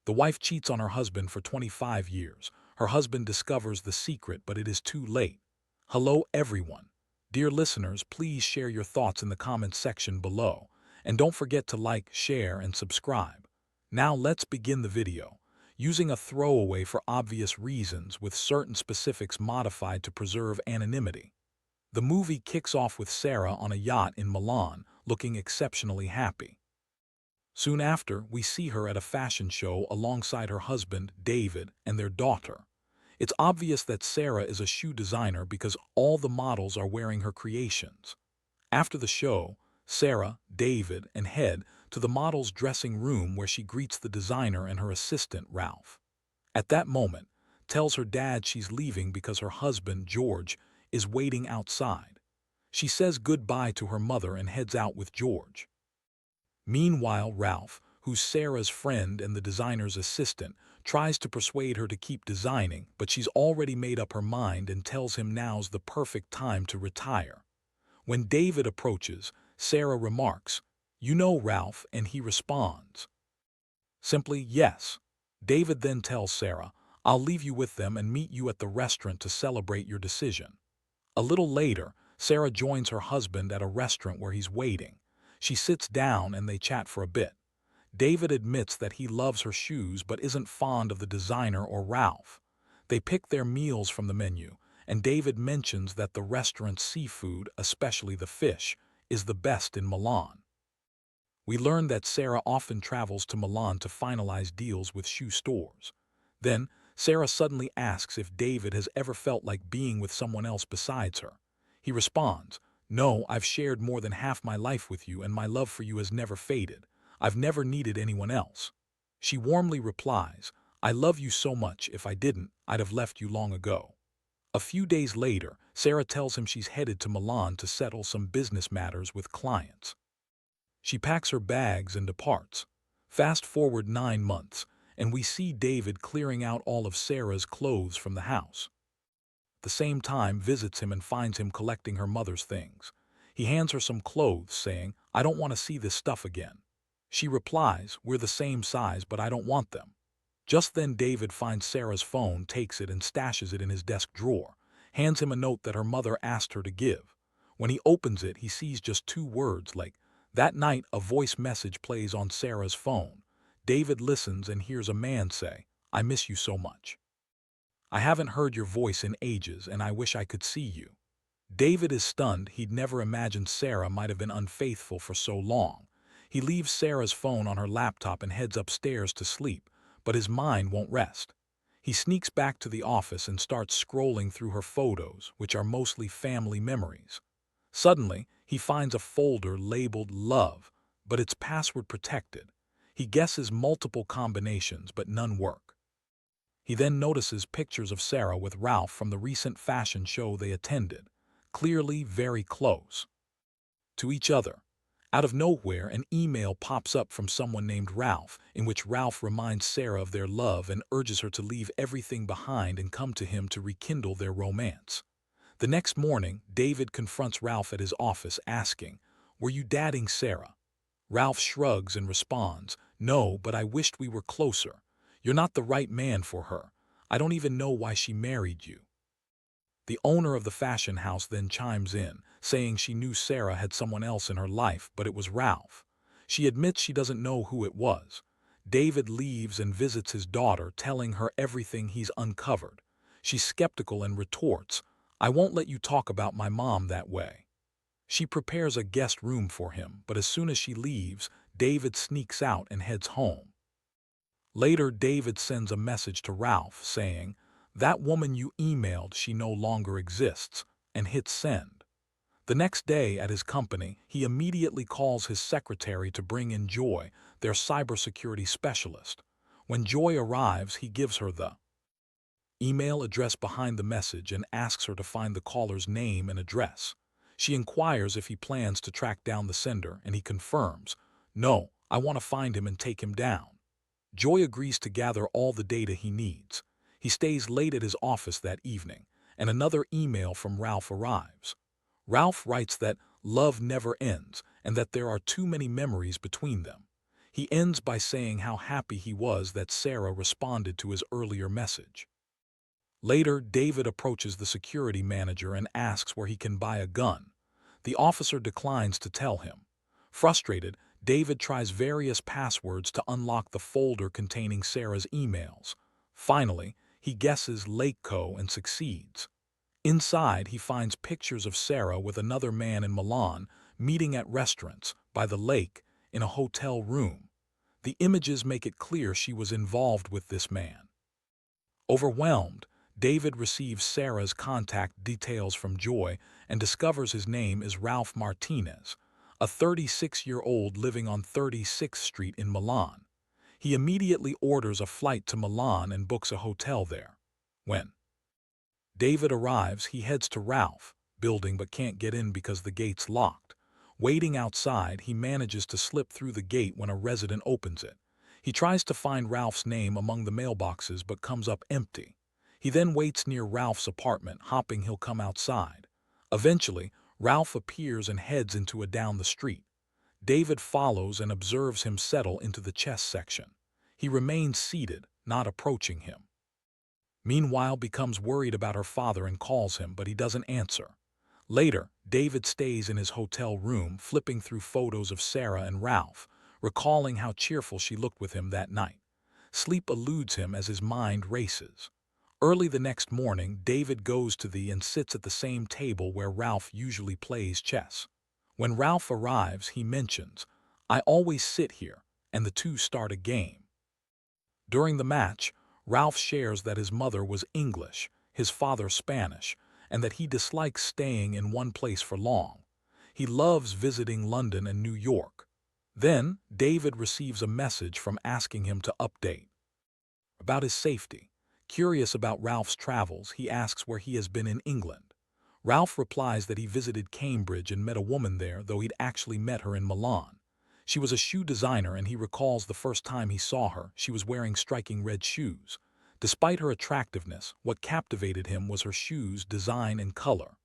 The wife cheats on her husband for 25 years. Her husband discovers the secret, but it is too late. Hello, everyone. Dear listeners, please share your thoughts in the comments section below. And don't forget to like, share, and subscribe. Now let's begin the video. Using a throwaway for obvious reasons with certain specifics modified to preserve anonymity. The movie kicks off with Sarah on a yacht in Milan, looking exceptionally happy. Soon after, we see her at a fashion show alongside her husband, David, and their daughter. It's obvious that Sarah is a shoe designer because all the models are wearing her creations. After the show, Sarah, David, and head to the model's dressing room where she greets the designer and her assistant, Ralph. At that moment, tells her dad she's leaving because her husband, George, is waiting outside. She says goodbye to her mother and heads out with George. Meanwhile, Ralph, who's Sarah's friend and the designer's assistant, tries to persuade her to keep designing, but she's already made up her mind and tells him now's the perfect time to retire. When David approaches, Sarah remarks, "You know, Ralph," and he responds simply, "Yes." David then tells Sarah, "I'll leave you with them and meet you at the restaurant to celebrate your decision." A little later, Sarah joins her husband at a restaurant where he's waiting. She sits down and they chat for a bit. David admits that he loves her shoes but isn't fond of the designer or Ralph. They pick their meals from the menu, and David mentions that the restaurant's seafood, especially the fish, is the best in Milan. We learn that Sarah often travels to Milan to finalize deals with shoe stores. Then, Sarah suddenly asks if David has ever felt like being with someone else besides her. He responds, "No, I've shared more than half my life with you and my love for you has never faded. I've never needed anyone else." She warmly replies, "I love you so much, if I didn't, I'd have left you long ago." A few days later, Sarah tells him she's headed to Milan to settle some business matters with clients. She packs her bags and departs. Fast forward 9 months, and we see David clearing out all of Sarah's clothes from the house. At the same time, visits him and finds him collecting her mother's things. He hands her some clothes, saying, "I don't want to see this stuff again." She replies, "We're the same size, but I don't want them." Just then David finds Sarah's phone, takes it and stashes it in his desk drawer, hands him a note that her mother asked her to give. When he opens it, he sees just 2 words like, "That night." A voice message plays on Sarah's phone. David listens and hears a man say, "I miss you so much. I haven't heard your voice in ages and I wish I could see you." David is stunned. He'd never imagined Sarah might have been unfaithful for so long. He leaves Sarah's phone on her laptop and heads upstairs to sleep, but his mind won't rest. He sneaks back to the office and starts scrolling through her photos, which are mostly family memories. Suddenly, he finds a folder labeled Love, but it's password protected. He guesses multiple combinations, but none work. He then notices pictures of Sarah with Ralph from the recent fashion show they attended, clearly very close to each other. Out of nowhere, an email pops up from someone named Ralph, in which Ralph reminds Sarah of their love and urges her to leave everything behind and come to him to rekindle their romance. The next morning, David confronts Ralph at his office asking, "Were you dating Sarah?" Ralph shrugs and responds, "No, but I wished we were closer. You're not the right man for her. I don't even know why she married you." The owner of the fashion house then chimes in, saying she knew Sarah had someone else in her life, but it was Ralph. She admits she doesn't know who it was. David leaves and visits his daughter, telling her everything he's uncovered. She's skeptical and retorts, "I won't let you talk about my mom that way." She prepares a guest room for him, but as soon as she leaves, David sneaks out and heads home. Later, David sends a message to Ralph saying, "That woman you emailed, she no longer exists," and hits send. The next day at his company, he immediately calls his secretary to bring in Joy, their cybersecurity specialist. When Joy arrives, he gives her the email address behind the message and asks her to find the caller's name and address. She inquires if he plans to track down the sender, and he confirms, "No, I want to find him and take him down." Joy agrees to gather all the data he needs. He stays late at his office that evening, and another email from Ralph arrives. Ralph writes that love never ends and that there are too many memories between them. He ends by saying how happy he was that Sarah responded to his earlier message. Later, David approaches the security manager and asks where he can buy a gun. The officer declines to tell him. Frustrated, David tries various passwords to unlock the folder containing Sarah's emails. Finally, he guesses Lake Co. and succeeds. Inside, he finds pictures of Sarah with another man in Milan, meeting at restaurants, by the lake, in a hotel room. The images make it clear she was involved with this man. Overwhelmed, David receives Sarah's contact details from Joy and discovers his name is Ralph Martinez, a 36-year-old living on 36th Street in Milan. He immediately orders a flight to Milan and books a hotel there. When David arrives, he heads to Ralph's building but can't get in because the gate's locked. Waiting outside, he manages to slip through the gate when a resident opens it. He tries to find Ralph's name among the mailboxes but comes up empty. He then waits near Ralph's apartment, hoping he'll come outside. Eventually, Ralph appears and heads into a down the street. David follows and observes him settle into the chess section. He remains seated, not approaching him. Meanwhile, becomes worried about her father and calls him, but he doesn't answer. Later, David stays in his hotel room, flipping through photos of Sarah and Ralph, recalling how cheerful she looked with him that night. Sleep eludes him as his mind races. Early the next morning, David goes to and sits at the same table where Ralph usually plays chess. When Ralph arrives, he mentions, "I always sit here," and the two start a game. During the match, Ralph shares that his mother was English, his father Spanish, and that he dislikes staying in one place for long. He loves visiting London and New York. Then, David receives a message from asking him to update about his safety. Curious about Ralph's travels, he asks where he has been in England. Ralph replies that he visited Cambridge and met a woman there, though he'd actually met her in Milan. She was a shoe designer, and he recalls the first time he saw her, she was wearing striking red shoes. Despite her attractiveness, what captivated him was her shoes' design and color.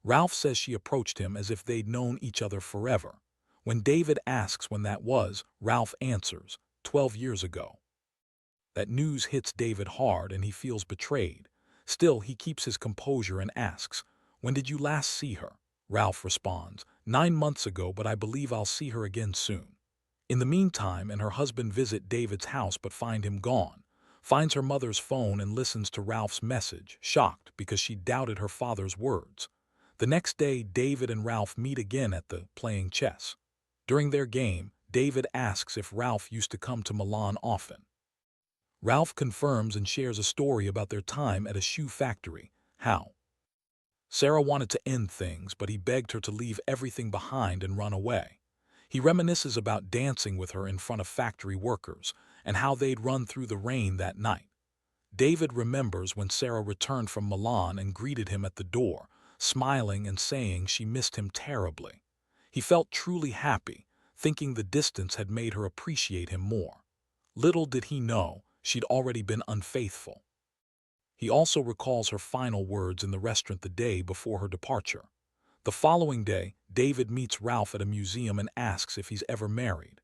Ralph says she approached him as if they'd known each other forever. When David asks when that was, Ralph answers, 12 years ago. That news hits David hard and he feels betrayed. Still, he keeps his composure and asks, "When did you last see her?" Ralph responds, 9 months ago, but I believe I'll see her again soon. In the meantime, and her husband visit David's house but find him gone. Finds her mother's phone and listens to Ralph's message, shocked because she doubted her father's words. The next day, David and Ralph meet again at the playing chess. During their game, David asks if Ralph used to come to Milan often. Ralph confirms and shares a story about their time at a shoe factory, how Sarah wanted to end things, but he begged her to leave everything behind and run away. He reminisces about dancing with her in front of factory workers and how they'd run through the rain that night. David remembers when Sarah returned from Milan and greeted him at the door, smiling and saying she missed him terribly. He felt truly happy, thinking the distance had made her appreciate him more. Little did he know, she'd already been unfaithful. He also recalls her final words in the restaurant the day before her departure. The following day, David meets Ralph at a museum and asks if he's ever married.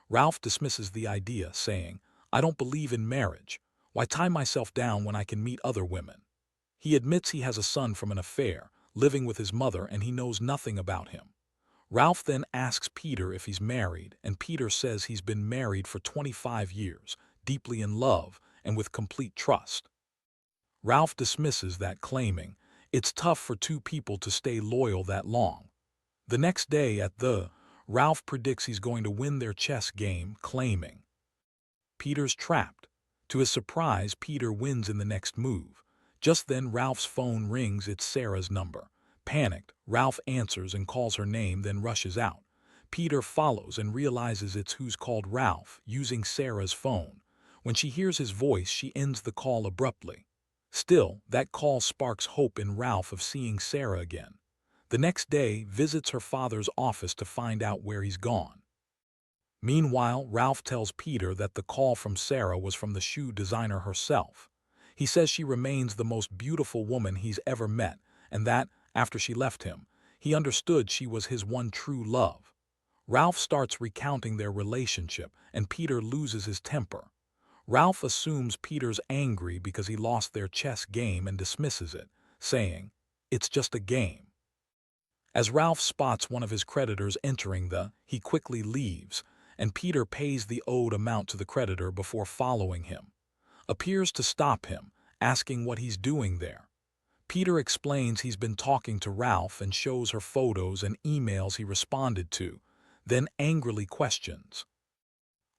Ralph dismisses the idea, saying, "I don't believe in marriage. Why tie myself down when I can meet other women?" He admits he has a son from an affair, living with his mother, and he knows nothing about him. Ralph then asks Peter if he's married, and Peter says he's been married for 25 years, deeply in love, and with complete trust. Ralph dismisses that, claiming, "It's tough for two people to stay loyal that long." The next day at the Ralph predicts he's going to win their chess game, claiming Peter's trapped. To his surprise, Peter wins in the next move. Just then, Ralph's phone rings. It's Sarah's number. Panicked, Ralph answers and calls her name, then rushes out. Peter follows and realizes it's who's called Ralph, using Sarah's phone. When she hears his voice, she ends the call abruptly. Still, that call sparks hope in Ralph of seeing Sarah again. The next day, visits her father's office to find out where he's gone. Meanwhile, Ralph tells Peter that the call from Sarah was from the shoe designer herself. He says she remains the most beautiful woman he's ever met, and that, after she left him, he understood she was his one true love. Ralph starts recounting their relationship, and Peter loses his temper. Ralph assumes Peter's angry because he lost their chess game and dismisses it, saying, "It's just a game." As Ralph spots one of his creditors entering he quickly leaves, and Peter pays the owed amount to the creditor before following him. Appears to stop him, asking what he's doing there. Peter explains he's been talking to Ralph and shows her photos and emails he responded to, then angrily questions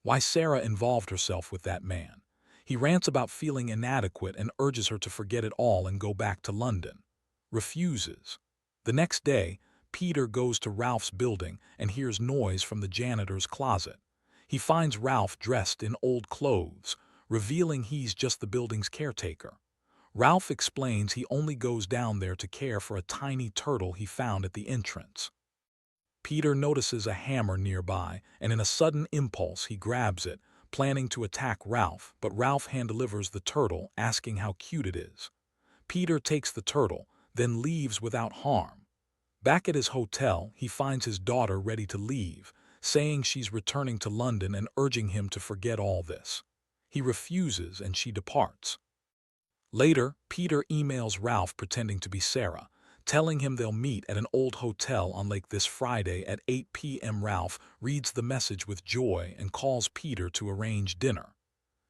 why Sarah involved herself with that man. He rants about feeling inadequate and urges her to forget it all and go back to London. Refuses. The next day, Peter goes to Ralph's building and hears noise from the janitor's closet. He finds Ralph dressed in old clothes, revealing he's just the building's caretaker. Ralph explains he only goes down there to care for a tiny turtle he found at the entrance. Peter notices a hammer nearby, and in a sudden impulse he grabs it, planning to attack Ralph, but Ralph hand-delivers the turtle, asking how cute it is. Peter takes the turtle, then leaves without harm. Back at his hotel, he finds his daughter ready to leave, saying she's returning to London and urging him to forget all this. He refuses and she departs. Later, Peter emails Ralph pretending to be Sarah, telling him they'll meet at an old hotel on Lake this Friday at 8 p.m. Ralph reads the message with joy and calls Peter to arrange dinner.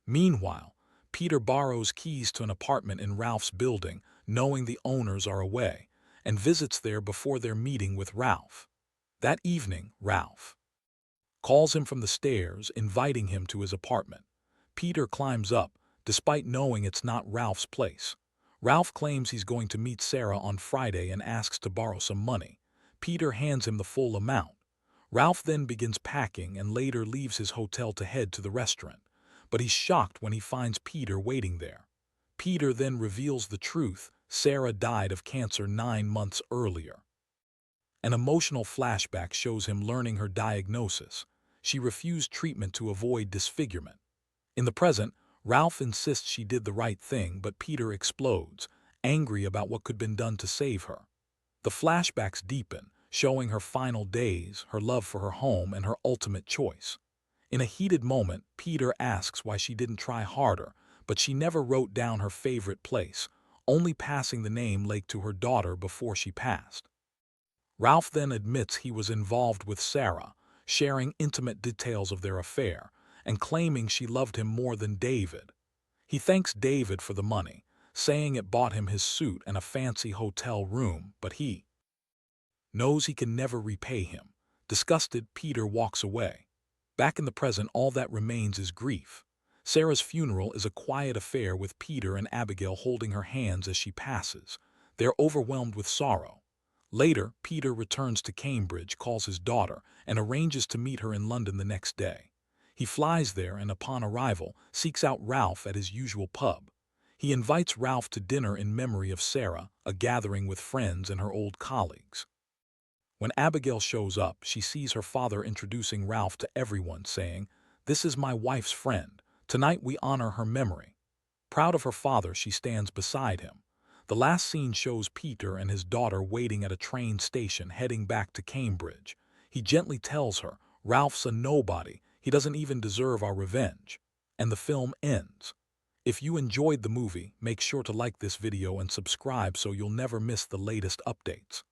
Meanwhile, Peter borrows keys to an apartment in Ralph's building, knowing the owners are away, and visits there before their meeting with Ralph. That evening, Ralph calls him from the stairs, inviting him to his apartment. Peter climbs up, despite knowing it's not Ralph's place. Ralph claims he's going to meet Sarah on Friday and asks to borrow some money. Peter hands him the full amount. Ralph then begins packing and later leaves his hotel to head to the restaurant, but he's shocked when he finds Peter waiting there. Peter then reveals the truth: Sarah died of cancer 9 months earlier. An emotional flashback shows him learning her diagnosis. She refused treatment to avoid disfigurement. In the present, Ralph insists she did the right thing, but Peter explodes, angry about what could have been done to save her. The flashbacks deepen, showing her final days, her love for her home, and her ultimate choice. In a heated moment, Peter asks why she didn't try harder, but she never wrote down her favorite place, only passing the name Lake to her daughter before she passed. Ralph then admits he was involved with Sarah, sharing intimate details of their affair, and claiming she loved him more than David. He thanks David for the money, saying it bought him his suit and a fancy hotel room, but he knows he can never repay him. Disgusted, Peter walks away. Back in the present, all that remains is grief. Sarah's funeral is a quiet affair with Peter and Abigail holding her hands as she passes. They're overwhelmed with sorrow. Later, Peter returns to Cambridge, calls his daughter, and arranges to meet her in London the next day. He flies there and, upon arrival, seeks out Ralph at his usual pub. He invites Ralph to dinner in memory of Sarah, a gathering with friends and her old colleagues. When Abigail shows up, she sees her father introducing Ralph to everyone, saying, "This is my wife's friend. Tonight we honor her memory." Proud of her father, she stands beside him. The last scene shows Peter and his daughter waiting at a train station heading back to Cambridge. He gently tells her, "Ralph's a nobody. He doesn't even deserve our revenge." And the film ends. If you enjoyed the movie, make sure to like this video and subscribe so you'll never miss the latest updates.